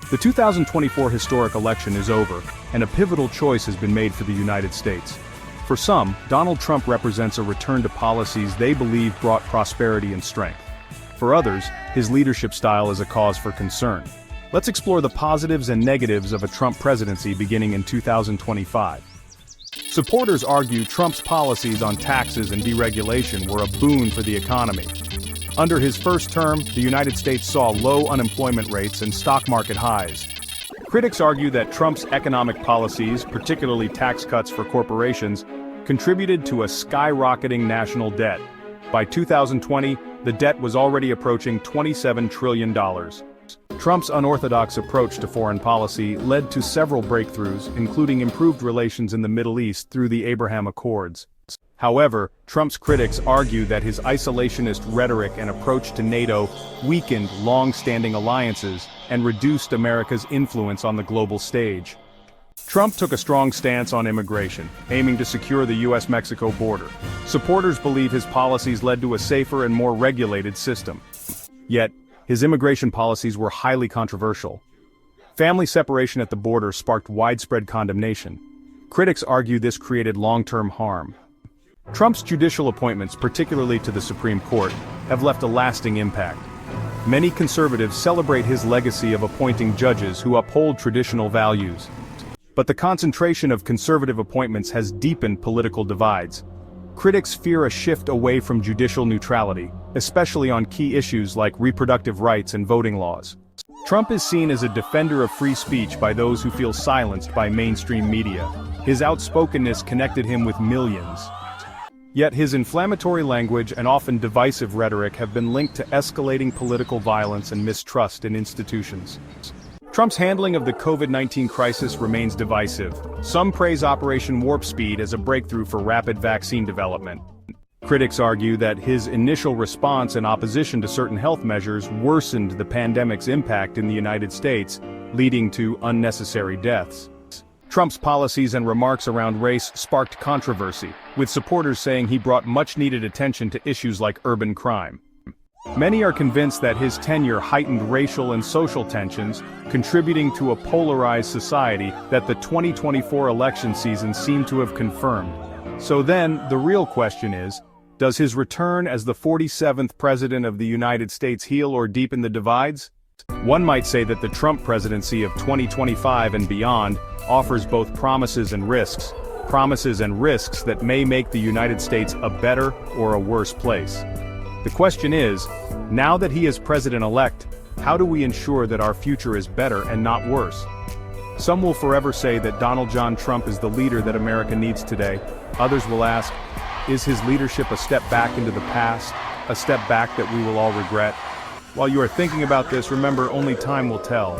The 2024 historic election is over, and a pivotal choice has been made for the United States. For some, Donald Trump represents a return to policies they believe brought prosperity and strength. For others, his leadership style is a cause for concern. Let's explore the positives and negatives of a Trump presidency beginning in 2025. Supporters argue Trump's policies on taxes and deregulation were a boon for the economy. Under his first term, the United States saw low unemployment rates and stock market highs. Critics argue that Trump's economic policies, particularly tax cuts for corporations, contributed to a skyrocketing national debt. By 2020, the debt was already approaching $27 trillion. Trump's unorthodox approach to foreign policy led to several breakthroughs, including improved relations in the Middle East through the Abraham Accords. However, Trump's critics argue that his isolationist rhetoric and approach to NATO weakened long-standing alliances and reduced America's influence on the global stage. Trump took a strong stance on immigration, aiming to secure the U.S.-Mexico border. Supporters believe his policies led to a safer and more regulated system. Yet, his immigration policies were highly controversial. Family separation at the border sparked widespread condemnation. Critics argue this created long-term harm. Trump's judicial appointments, particularly to the Supreme Court, have left a lasting impact. Many conservatives celebrate his legacy of appointing judges who uphold traditional values. But the concentration of conservative appointments has deepened political divides. Critics fear a shift away from judicial neutrality, especially on key issues like reproductive rights and voting laws. Trump is seen as a defender of free speech by those who feel silenced by mainstream media. His outspokenness connected him with millions. Yet his inflammatory language and often divisive rhetoric have been linked to escalating political violence and mistrust in institutions. Trump's handling of the COVID-19 crisis remains divisive. Some praise Operation Warp Speed as a breakthrough for rapid vaccine development. Critics argue that his initial response in opposition to certain health measures worsened the pandemic's impact in the United States, leading to unnecessary deaths. Trump's policies and remarks around race sparked controversy, with supporters saying he brought much-needed attention to issues like urban crime. Many are convinced that his tenure heightened racial and social tensions, contributing to a polarized society that the 2024 election season seemed to have confirmed. So then, the real question is, does his return as the 47th President of the United States heal or deepen the divides? One might say that the Trump presidency of 2025 and beyond offers both promises and risks that may make the United States a better or a worse place. The question is, now that he is president-elect, how do we ensure that our future is better and not worse? Some will forever say that Donald John Trump is the leader that America needs today. Others will ask, is his leadership a step back into the past, a step back that we will all regret? While you are thinking about this, remember, only time will tell.